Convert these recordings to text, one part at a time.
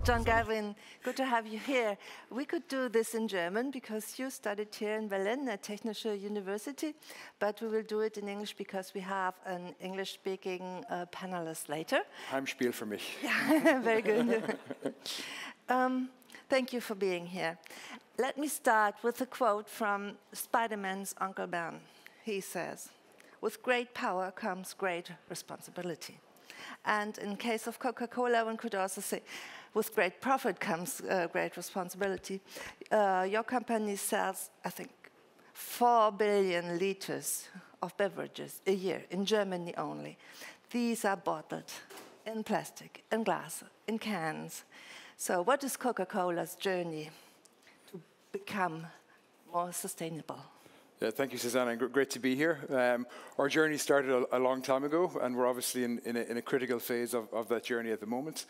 John Gavin, good to have you here. We could do this in German because you studied here in Berlin at Technische University, but we will do it in English because we have an English-speaking panelist later. Heimspiel für mich. Yeah, very good. Thank you for being here. Let me start with a quote from Spider-Man's Uncle Ben. He says, "With great power comes great responsibility." And in case of Coca-Cola, one could also say, with great profit comes great responsibility. Your company sells, I think, 4 billion liters of beverages a year in Germany only. These are bottled in plastic, in glass, in cans. So what is Coca-Cola's journey to become more sustainable? Yeah, thank you, Susanna, and great to be here. Our journey started a long time ago, and we're obviously in a critical phase of that journey at the moment.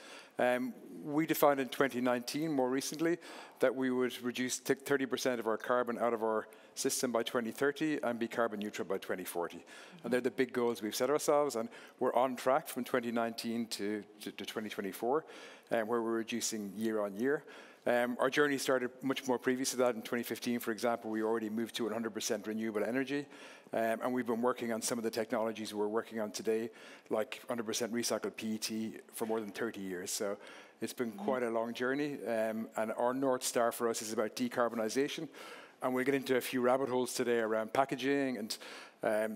We defined in 2019, more recently, that we would reduce 30% of our carbon out of our system by 2030 and be carbon neutral by 2040. And they're the big goals we've set ourselves, and we're on track from 2019 to 2024, where we're reducing year on year. Our journey started much more previous to that. In 2015, for example, we already moved to 100% renewable energy, and we've been working on some of the technologies we're working on today, like 100% recycled PET for more than 30 years. So it's been quite a long journey, and our North Star for us is about decarbonisation. And we'll get into a few rabbit holes today around packaging and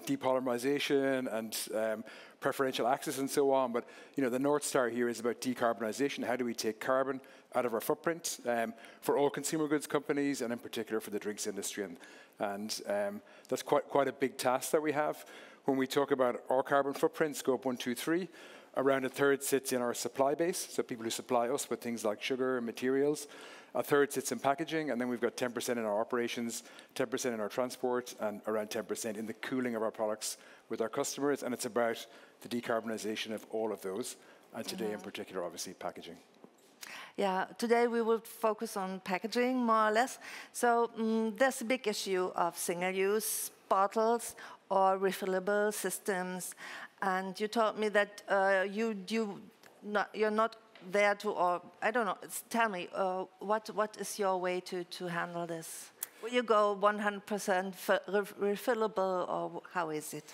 depolymerization and preferential access and so on. But the North Star here is about decarbonisation. How do we take carbon out of our footprint for all consumer goods companies, and in particular for the drinks industry? And that's quite a big task that we have. When we talk about our carbon footprint, scope 1, 2, 3, around a third sits in our supply base, so people who supply us with things like sugar and materials. A third sits in packaging, and then we've got 10% in our operations, 10% in our transport, and around 10% in the cooling of our products with our customers. And it's about the decarbonisation of all of those, and today in particular, obviously, packaging. Yeah, today we will focus on packaging, more or less. So there's a big issue of single-use bottles or refillable systems. And you told me that you're not there to, or I don't know, tell me, what is your way to handle this? Will you go 100% refillable, or how is it?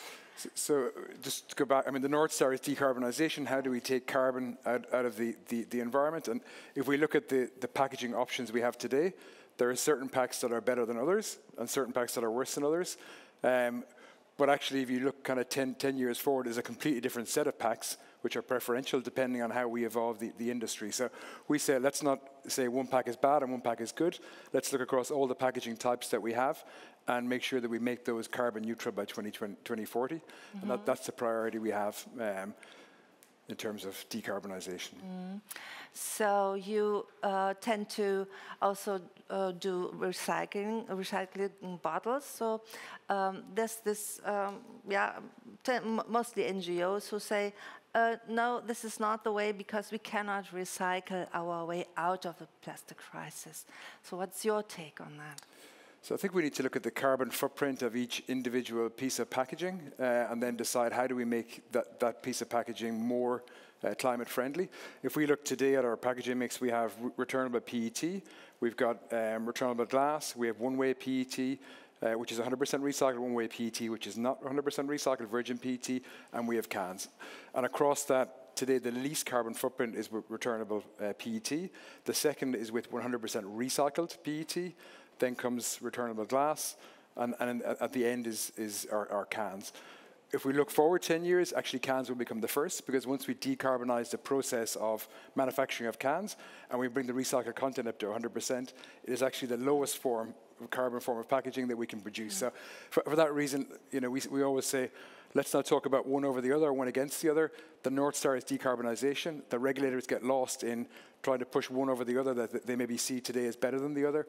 So just to go back, I mean, the North Star is decarbonisation. How do we take carbon out of the environment? And if we look at the packaging options we have today, there are certain packs that are better than others and certain packs that are worse than others. But actually, if you look kind of 10 years forward, there's a completely different set of packs which are preferential depending on how we evolve the industry. So we say, let's not say one pack is bad and one pack is good. Let's look across all the packaging types that we have and make sure that we make those carbon neutral by 2040. And that's the priority we have in terms of decarbonisation. So you tend to also do recycling bottles. So there's this, mostly NGOs who say, no, this is not the way because we cannot recycle our way out of the plastic crisis. So what's your take on that? So I think we need to look at the carbon footprint of each individual piece of packaging and then decide how do we make that piece of packaging more climate friendly. If we look today at our packaging mix, we have returnable PET, we've got returnable glass, we have one-way PET, which is 100% recycled, one-way PET, which is not 100% recycled, virgin PET, and we have cans. And across that, today the least carbon footprint is with returnable PET. The second is with 100% recycled PET. Then comes returnable glass, and at the end is our cans. If we look forward 10 years, actually cans will become the first, because once we decarbonize the process of manufacturing of cans and we bring the recycled content up to 100%, it is actually the lowest carbon form of packaging that we can produce. So for that reason, we always say, let's not talk about one over the other or one against the other. The North Star is decarbonisation. The regulators get lost in trying to push one over the other that they maybe see today as better than the other.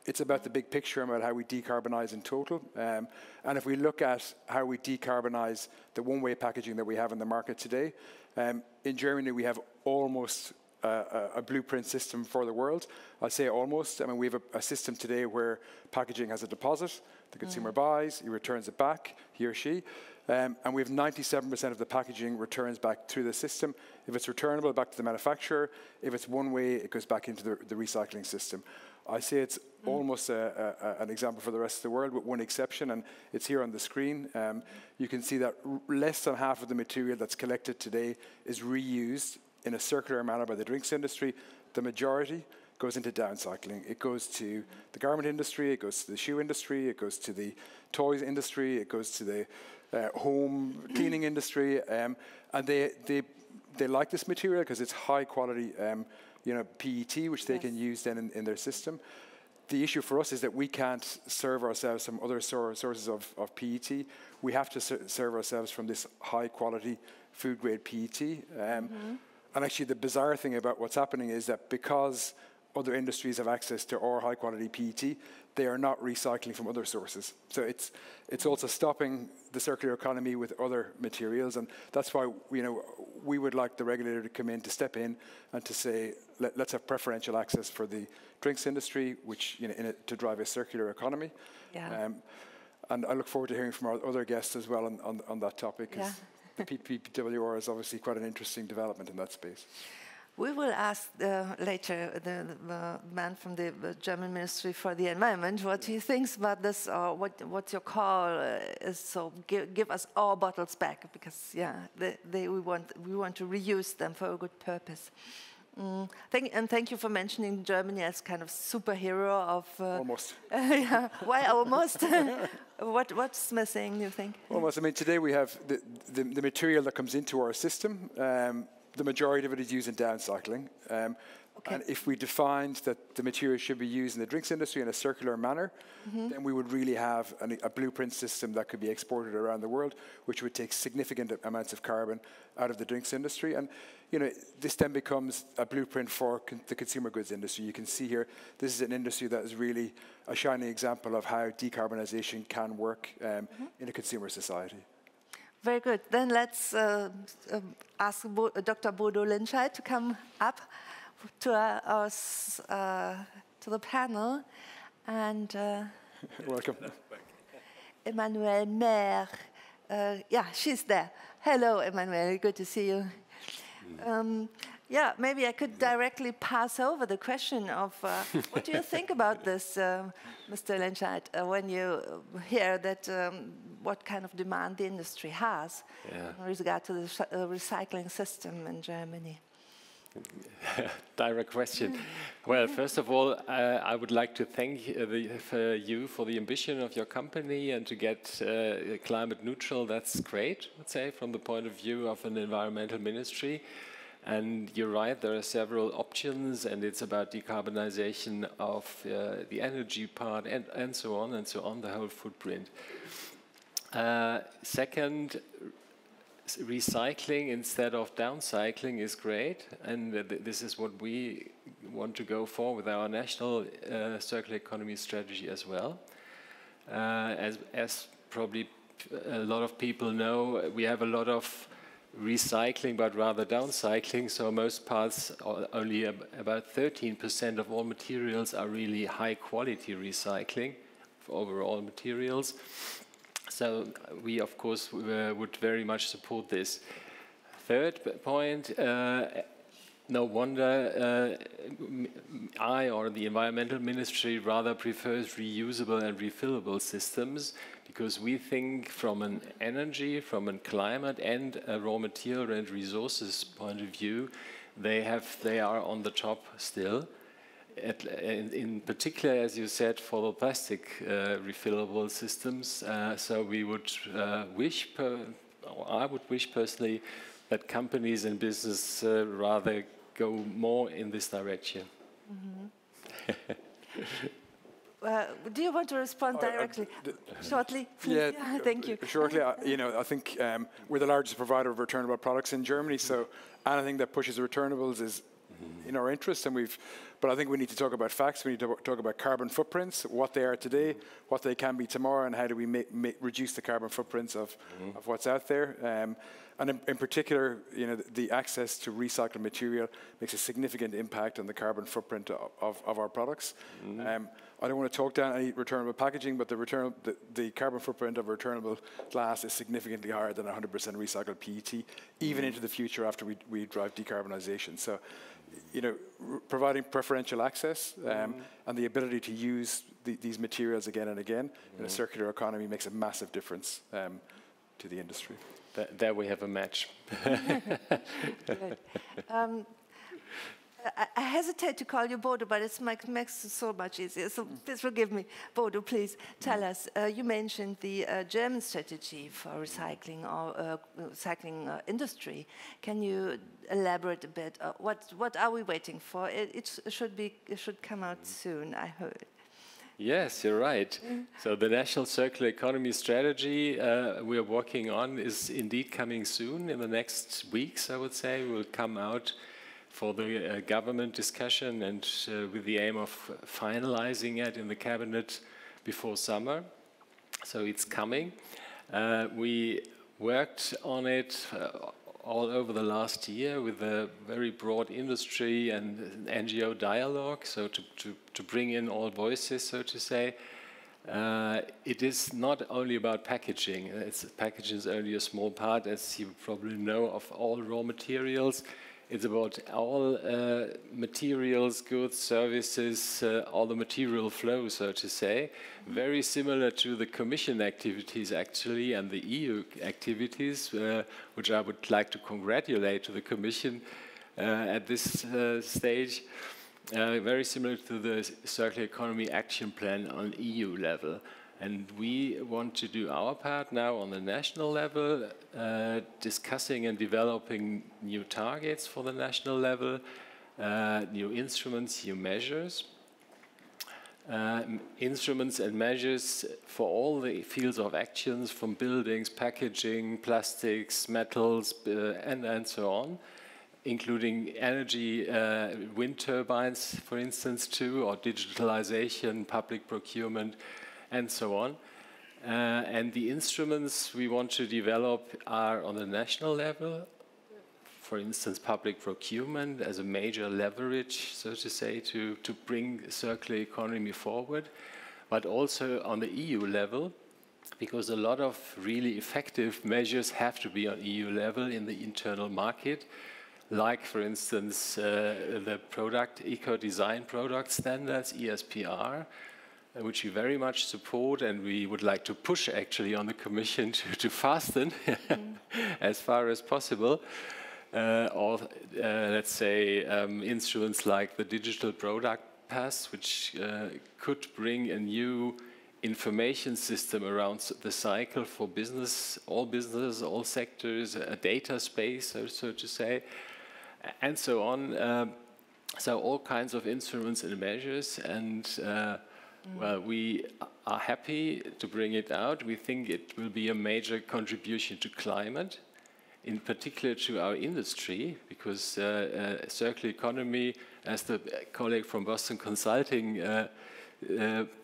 It's about the big picture, about how we decarbonise in total. And if we look at how we decarbonise the one-way packaging that we have in the market today, in Germany we have almost a blueprint system for the world. I say almost. I mean, we have a system today where packaging has a deposit. The consumer buys, he returns it back, he or she. And we have 97% of the packaging returns back through the system. If it's returnable, back to the manufacturer. If it's one way, it goes back into the recycling system. I say it's almost an example for the rest of the world, with one exception, and it's here on the screen. You can see that less than half of the material that's collected today is reused in a circular manner by the drinks industry. The majority goes into downcycling. It goes to the garment industry, it goes to the shoe industry, it goes to the toys industry, it goes to the home cleaning industry, and they like this material because it's high quality PET, which they can use then in their system. The issue for us is that we can't serve ourselves from other sources of PET. We have to serve ourselves from this high quality food grade PET. And actually the bizarre thing about what's happening is that because other industries have access to our high quality PET, they are not recycling from other sources. So it's also stopping the circular economy with other materials, and that's why we would like the regulator to come in, to step in and to say, let's have preferential access for the drinks industry, which to drive a circular economy. Yeah. And I look forward to hearing from our other guests as well on that topic, because the PPWR is obviously quite an interesting development in that space. We will ask later the man from the German Ministry for the Environment what he thinks about this, or what your call is. So give us all bottles back, because we want to reuse them for a good purpose. Thank you for mentioning Germany as kind of superhero of. Almost. Why almost? What's missing, you think? Almost. I mean, today we have the material that comes into our system. The majority of it is used in downcycling. And if we defined that the material should be used in the drinks industry in a circular manner, then we would really have a blueprint system that could be exported around the world, which would take significant amounts of carbon out of the drinks industry. And this then becomes a blueprint for the consumer goods industry. You can see here, this is an industry that is really a shining example of how decarbonization can work in a consumer society. Very good. Then let's ask Dr. Bodo Lindscheid to come up to the panel, and welcome. Emmanuelle Maire. She's there. Hello, Emmanuelle. Good to see you. Maybe I could directly pass over the question of what do you think about this, Mr. Lindscheid, when you hear that what kind of demand the industry has with regard to the recycling system in Germany? Direct question. Well, first of all, I would like to thank you for the ambition of your company, and to get climate neutral. That's great, I would say, from the point of view of an environmental ministry. And you're right, there are several options, and it's about decarbonization of the energy part and so on, the whole footprint. Second, recycling instead of downcycling is great, and this is what we want to go for with our national circular economy strategy as well. As probably a lot of people know, we have a lot of recycling, but rather downcycling. So most parts, only about 13% of all materials are really high quality recycling for overall materials. So we, of course, would very much support this. Third point, no wonder I or the Environmental Ministry rather prefers reusable and refillable systems, because we think from an energy, from a climate and a raw material and resources point of view, they are on the top still. In particular, as you said, for the plastic refillable systems. So we would I would wish personally that companies and business rather go more in this direction. Do you want to respond directly? Shortly, please. Yeah, thank you. Shortly, I think we're the largest provider of returnable products in Germany, so anything that pushes returnables is in our interest, and we've But I think we need to talk about facts. We need to talk about carbon footprints, what they are today, what they can be tomorrow, and how do we reduce the carbon footprints of what's out there. And in particular, you know, the access to recycled material makes a significant impact on the carbon footprint of our products. I don't want to talk down any returnable packaging, but the carbon footprint of returnable glass is significantly higher than 100% recycled PET, even into the future after we drive decarbonisation. So, you know, providing preferential access and the ability to use these materials again and again in a circular economy makes a massive difference to the industry. There we have a match. I hesitate to call you Bodo, but it makes it so much easier. So please forgive me. Bodo, please tell us. You mentioned the German strategy for recycling or recycling industry. Can you elaborate a bit? What are we waiting for? It should come out soon, I heard. Yes, you're right. So the National Circular Economy Strategy we are working on is indeed coming soon. In the next weeks, I would say, will come out for the government discussion and with the aim of finalizing it in the cabinet before summer. So it's coming. We worked on it all over the last year with a very broad industry and NGO dialogue, so to bring in all voices, so to say. It is not only about packaging. Packaging is only a small part, as you probably know, of all raw materials. It's about all materials, goods, services, all the material flow, so to say. Very similar to the Commission activities, actually, and the EU activities, which I would like to congratulate to the Commission at this stage. Very similar to the Circular Economy Action Plan on EU level. And we want to do our part now on the national level, discussing and developing new targets for the national level, new instruments, new measures. Instruments and measures for all the fields of actions, from buildings, packaging, plastics, metals, and so on, including energy, wind turbines, for instance, too, or digitalization, public procurement, and so on. And the instruments we want to develop are on the national level. For instance, public procurement as a major leverage, so to say, to bring the circular economy forward, but also on the EU level, because a lot of really effective measures have to be on EU level in the internal market, like, for instance, the eco-design product standards, ESPR, which we very much support, and we would like to push actually on the Commission to fasten as far as possible. Or let's say instruments like the digital product pass, which could bring a new information system around the cycle for businesses, all sectors, a data space, so to say, and so on. So all kinds of instruments and measures, and well, we are happy to bring it out. We think it will be a major contribution to climate, in particular to our industry, because circular economy, as the colleague from Boston Consulting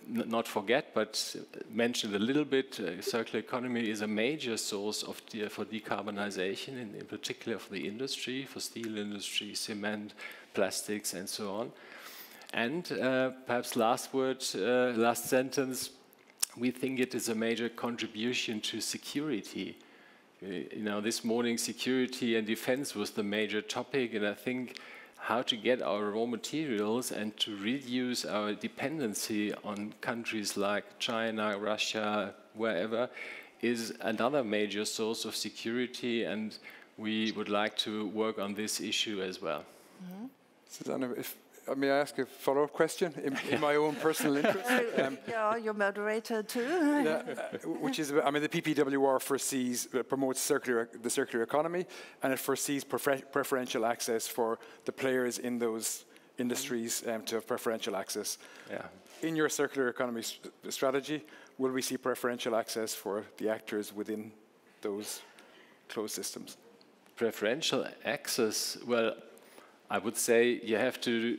not forget, but mentioned a little bit, circular economy is a major source of for decarbonization, in particular for the industry, for steel industry, cement, plastics, and so on. And perhaps last sentence, we think it is a major contribution to security. You know, this morning security and defense was the major topic, and I think how to get our raw materials and to reduce our dependency on countries like China, Russia, wherever, is another major source of security, and we would like to work on this issue as well. Susanna, may I ask a follow-up question in my own personal interest? Yeah, you're moderator too. Yeah, which is, I mean, the PPWR promotes the circular economy, and it foresees preferential access for the players in those industries to have preferential access. Yeah. In your circular economy strategy, will we see preferential access for the actors within those closed systems? Preferential access, well, I would say you have to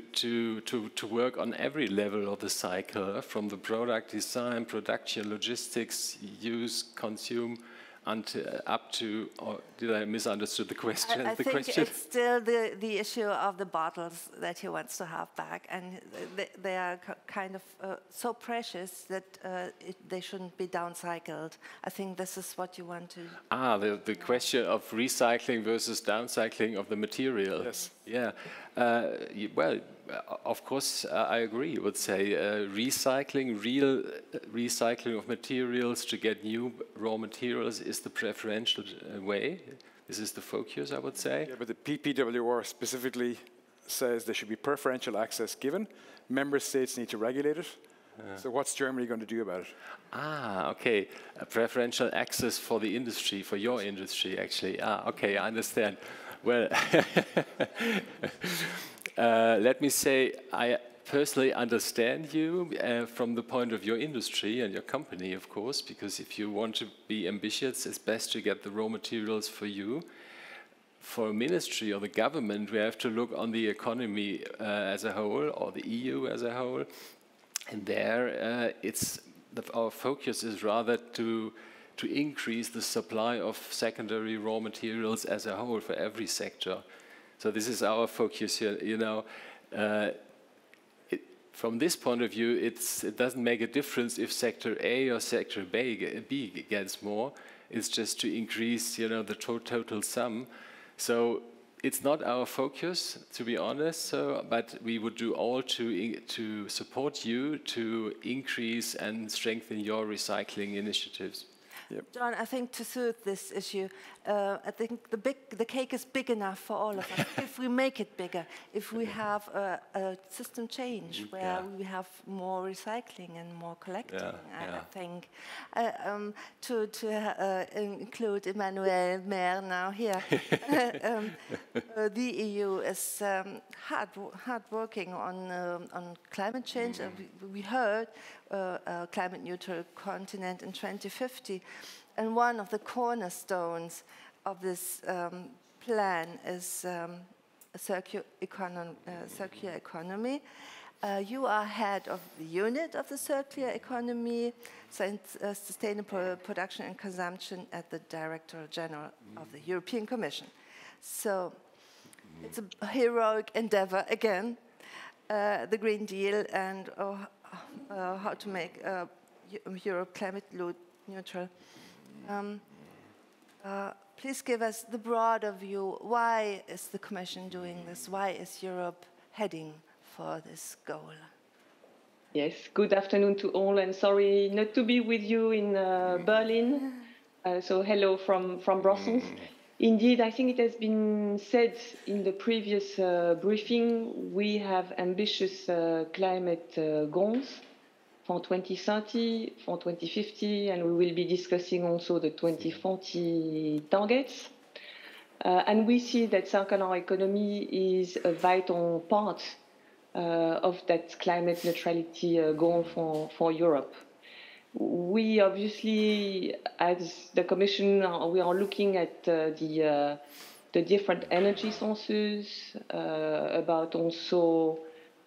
work on every level of the cycle, from the product design, production, logistics, use, consume, up to. Or did I misunderstood the question? I think it's still the issue of the bottles that he wants to have back, and they are kind of so precious that they shouldn't be downcycled. I think this is what you want to. The question of recycling versus downcycling of the material. Yes. Yeah. Well, of course, I agree. I would say real recycling of materials to get new raw materials is the preferential way. This is the focus, I would say. Yeah, but the PPWR specifically says there should be preferential access given. Member states need to regulate it. So what's Germany going to do about it? Okay. Preferential access for the industry, for your industry, actually. Okay, I understand. Well, let me say, I personally understand you from the point of your industry and your company, of course, because if you want to be ambitious, it's best to get the raw materials for you. For a ministry or the government, we have to look on the economy as a whole, or the EU as a whole, and there our focus is rather to increase the supply of secondary raw materials as a whole for every sector. So this is our focus here. You know, from this point of view, it doesn't make a difference if sector A or sector B gets more. It's just to increase, you know, the total sum. So it's not our focus, to be honest. But we would do all to support you to increase and strengthen your recycling initiatives. Yep. John, I think to soothe this issue, I think the cake is big enough for all of us. If we make it bigger, if we have a system change where we have more recycling and more collecting, I think to include Emmanuel Maire now here, the EU is hard working on climate change. We heard a climate neutral continent in 2050. And one of the cornerstones of this plan is a circular economy. You are head of the unit of the circular economy, sustainable production and consumption at the Directorate General of the European Commission. So it's a heroic endeavor again, the Green Deal and how to make Europe climate neutral. Please give us the broader view. Why is the Commission doing this? Why is Europe heading for this goal? Yes, good afternoon to all, and sorry not to be with you in Berlin. So hello from Brussels. Indeed, I think it has been said in the previous briefing, we have ambitious climate goals for 2030, for 2050, and we will be discussing also the 2040 targets. And we see that circular economy is a vital part of that climate neutrality goal for Europe. We obviously, as the Commission, we are looking at the different energy sources, about also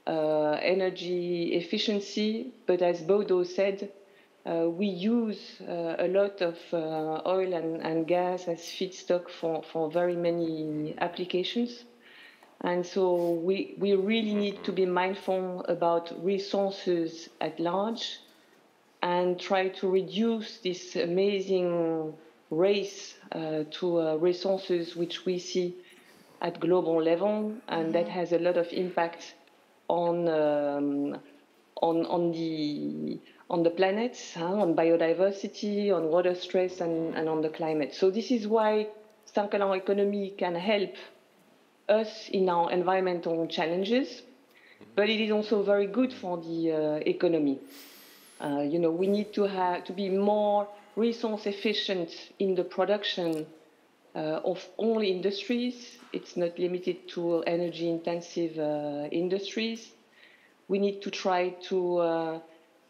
energy efficiency, but as Bodo said, we use a lot of oil and gas as feedstock for very many applications. And so we really need to be mindful about resources at large and try to reduce this amazing race to resources which we see at global level, and that has a lot of impact on the planet, on biodiversity, on water stress, and on the climate. So this is why circular economy can help us in our environmental challenges, but it is also very good for the economy. We need to be more resource efficient in the production of all industries. It's not limited to energy-intensive industries. We need to try to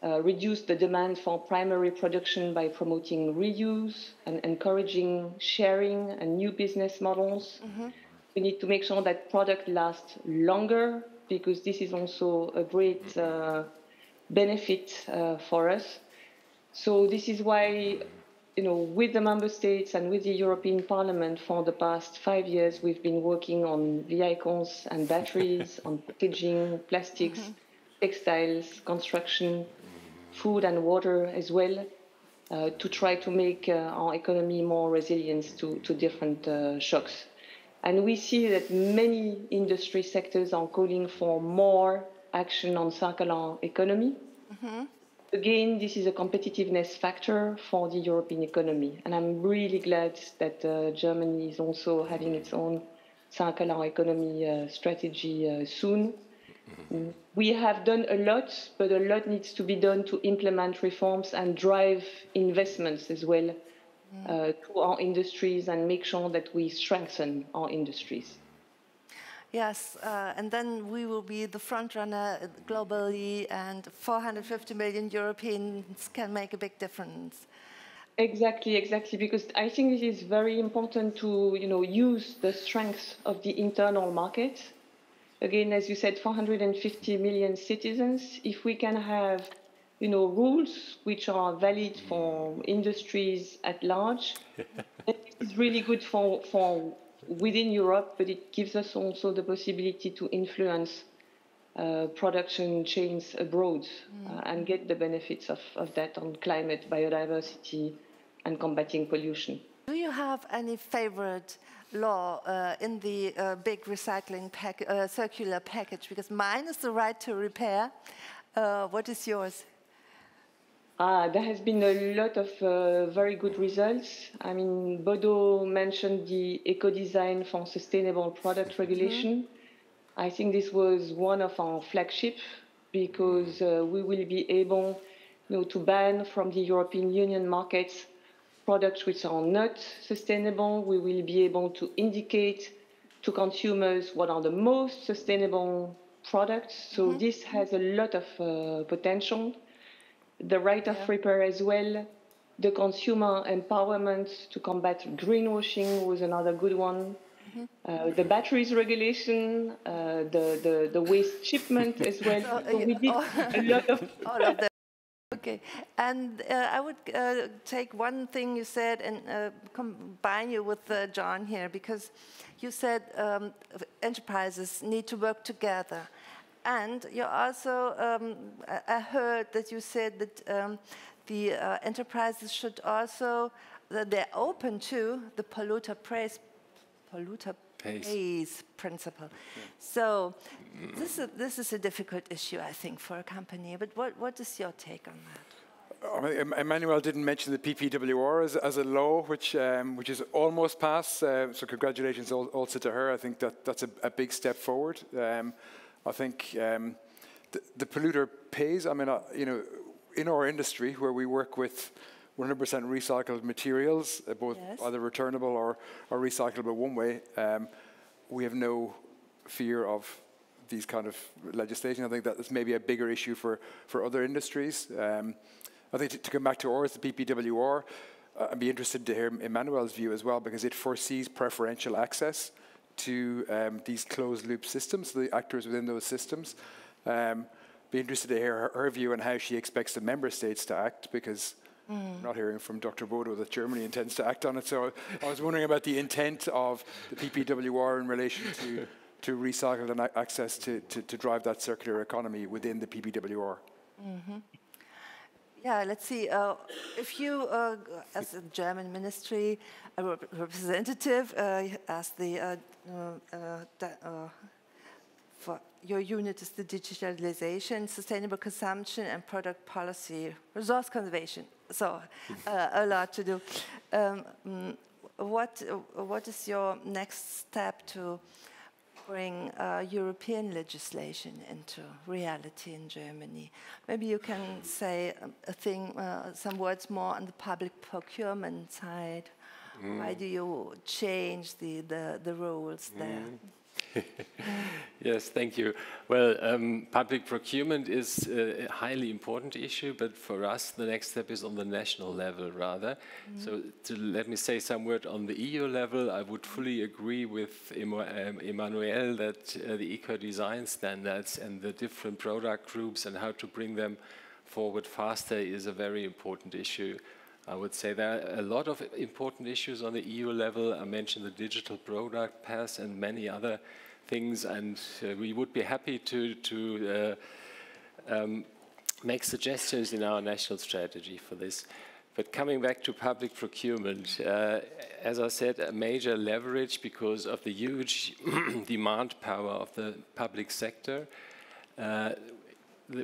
reduce the demand for primary production by promoting reuse and encouraging sharing and new business models. We We need to make sure that product lasts longer, because this is also a great benefit for us. So this is why, with the member states and with the European Parliament for the past 5 years, we've been working on vehicles and batteries, on packaging, plastics, textiles, construction, food and water as well, to try to make our economy more resilient to different shocks. And we see that many industry sectors are calling for more action on circular economy. Again, this is a competitiveness factor for the European economy. And I'm really glad that Germany is also having its own circular economy strategy soon. We have done a lot, but a lot needs to be done to implement reforms and drive investments as well to our industries and make sure that we strengthen our industries. Yes, and then we will be the front runner globally, and 450 million Europeans can make a big difference. Exactly, because I think it is very important to use the strength of the internal market. Again, as you said, 450 million citizens. If we can have rules which are valid for industries at large, it is really good for within Europe, but it gives us also the possibility to influence production chains abroad and get the benefits of that on climate, biodiversity, and combating pollution. Do you have any favorite law in the big recycling circular package? Because mine is the right to repair. What is yours? There has been a lot of very good results. I mean, Bodo mentioned the eco-design for sustainable product regulation. I think this was one of our flagship, because we will be able to ban from the European Union markets products which are not sustainable. We will be able to indicate to consumers what are the most sustainable products. So this has a lot of potential. The right of repair as well. The consumer empowerment to combat greenwashing was another good one. The batteries regulation, the waste shipment as well. So we did a lot of all of them. Okay, and I would take one thing you said and combine you with John here, because you said enterprises need to work together. And you also, I heard that you said that the enterprises should also, that they're open to the polluter pays principle. Yeah. So this is a difficult issue, I think, for a company. But what is your take on that? Emmanuel didn't mention the PPWR as a law, which is almost passed. So congratulations also to her. I think that's a big step forward. I think the polluter pays. I mean, in our industry where we work with 100% recycled materials, both either returnable or recyclable one way, we have no fear of these kind of legislation. I think that is maybe a bigger issue for other industries. I think to come back to ours, the PPWR, I'd be interested to hear Emmanuel's view as well, because it foresees preferential access to these closed-loop systems, the actors within those systems. Be interested to hear her view on how she expects the member states to act, because I'm not hearing from Dr. Bodo that Germany intends to act on it. So I was wondering about the intent of the PPWR in relation to recycled and access to drive that circular economy within the PPWR. Yeah, let's see. If you, as a German ministry, a representative, as the for your unit is the digitalization, sustainable consumption, and product policy, resource conservation. So a lot to do. What is your next step to bring European legislation into reality in Germany? Maybe you can say some words more on the public procurement side. Why do you change the rules there? Yes, thank you. Well, public procurement is a highly important issue, but for us, the next step is on the national level, rather. So let me say some word on the EU level. I would fully agree with Emmanuel that the eco-design standards and the different product groups and how to bring them forward faster is a very important issue. I would say there are a lot of important issues on the EU level. I mentioned the digital product pass and many other things, and we would be happy to make suggestions in our national strategy for this. But coming back to public procurement, as I said, a major leverage because of the huge demand power of the public sector.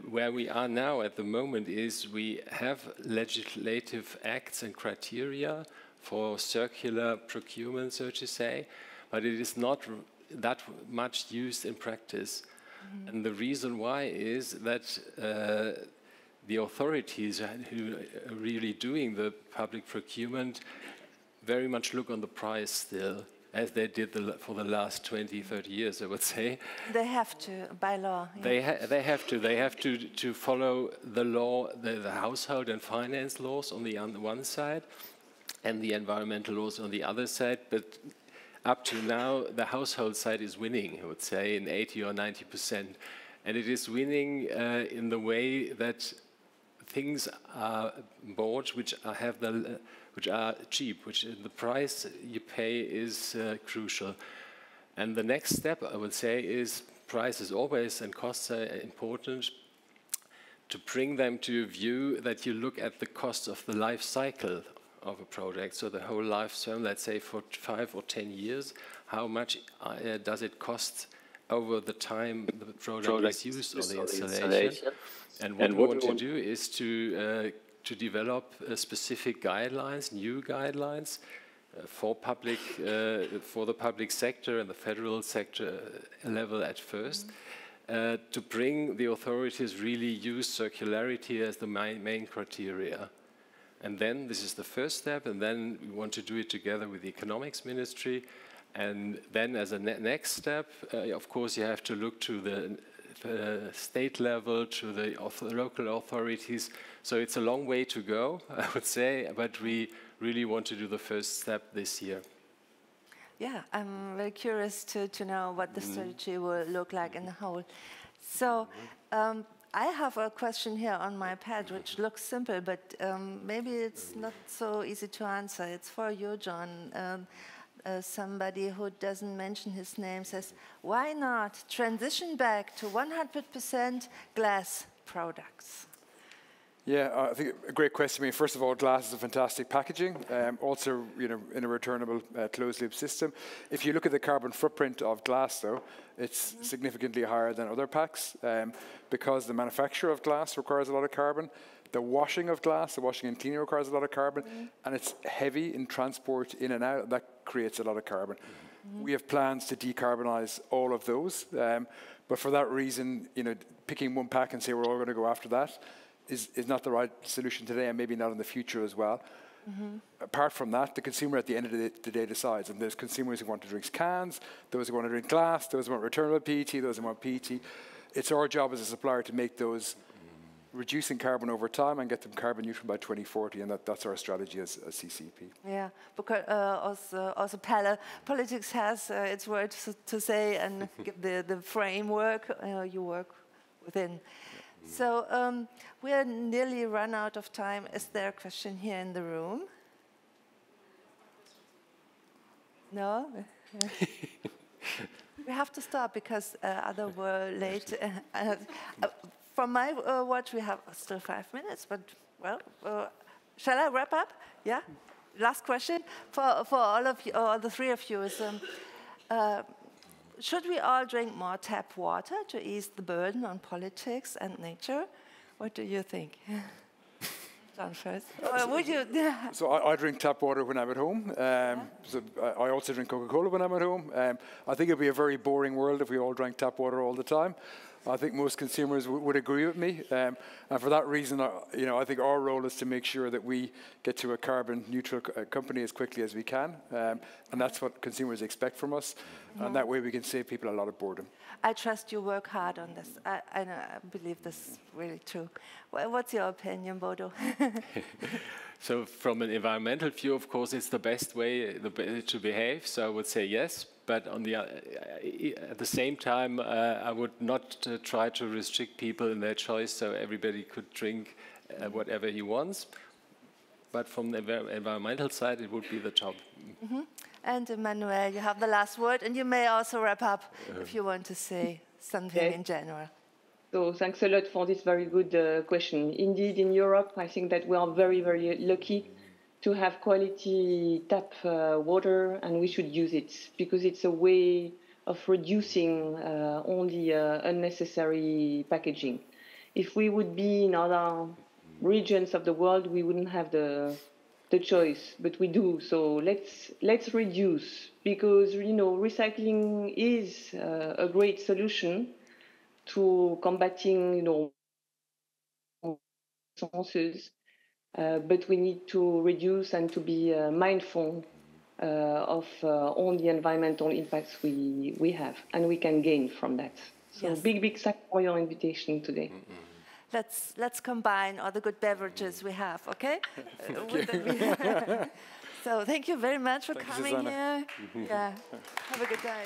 Where we are now at the moment is we have legislative acts and criteria for circular procurement, so to say, but it is not that much used in practice. And the reason why is that the authorities who are really doing the public procurement very much look on the price still, as they did for the last 20, 30 years, I would say. They have to, by law. Yeah. They have to follow the law, the household and finance laws on the one side, and the environmental laws on the other side. But up to now, the household side is winning, I would say, in 80 or 90%. And it is winning in the way that things are bought which are cheap, which the price you pay is crucial. And the next step, I would say, is price is always and costs are important, to bring them to a view that you look at the cost of the life cycle of a project. So the whole life term, let's say for 5 or 10 years, how much does it cost over the time the product is used or the installation? And what we want to do is to develop specific guidelines, new guidelines for the public sector and the federal sector level at first, to bring the authorities really use circularity as the main criteria. And then this is the first step, and then we want to do it together with the economics ministry. And then as a next step, of course, you have to look to the state level, to the local authorities. So it's a long way to go, I would say, but we really want to do the first step this year. Yeah, I'm very curious to know what the strategy will look like in the whole. So I have a question here on my pad, which looks simple, but maybe it's not so easy to answer. It's for you, John. Somebody who doesn't mention his name says, why not transition back to 100% glass products? Yeah, I think a great question. I mean, first of all, glass is a fantastic packaging. Also, in a returnable closed-loop system. If you look at the carbon footprint of glass, though, it's significantly higher than other packs because the manufacture of glass requires a lot of carbon. The washing of glass, the washing and cleaning requires a lot of carbon, and it's heavy in transport in and out. That creates a lot of carbon. We have plans to decarbonize all of those, but for that reason, picking one pack and say we're all going to go after that is not the right solution today, and maybe not in the future as well. Apart from that, the consumer at the end of the day decides, and there's consumers who want to drink cans, those who want to drink glass, those who want returnable PET, those who want PET. It's our job as a supplier to make those reducing carbon over time and get them carbon neutral by 2040, and that's our strategy as CCP. Yeah, because also politics has its words to say and give the framework you work within. So we are nearly run out of time. Is there a question here in the room? No? We have to stop because others were late. From my watch, we have still 5 minutes, but, well, shall I wrap up? Yeah? Last question for all of you, or the three of you is, should we all drink more tap water to ease the burden on politics and nature? What do you think? John first. Would you? So I drink tap water when I'm at home. So I also drink Coca-Cola when I'm at home. I think it would be a very boring world if we all drank tap water all the time. I think most consumers would agree with me. And for that reason, I think our role is to make sure that we get to a carbon neutral company as quickly as we can. And that's what consumers expect from us. And that way we can save people a lot of boredom. I trust you work hard on this. I believe this is really true. Well, what's your opinion, Bodo? So from an environmental view, of course, it's the best way to behave. So I would say yes. But at the same time, I would not try to restrict people in their choice so everybody could drink whatever he wants. But from the environmental side, it would be the top. Mm-hmm. And Emmanuel, you have the last word, and you may also wrap up if you want to say something in general. So thanks a lot for this very good question. Indeed, in Europe, I think that we are very, very lucky to have quality tap water, and we should use it because it's a way of reducing all the unnecessary packaging. If we would be in other regions of the world, we wouldn't have the choice, but we do. So let's reduce, because recycling is a great solution to combating sources. But we need to reduce and to be mindful of all the environmental impacts we have, and we can gain from that. So yes. Big thanks for your invitation today. Let's combine all the good beverages we have, okay? So thank you very much for coming here. Yeah, have a good day.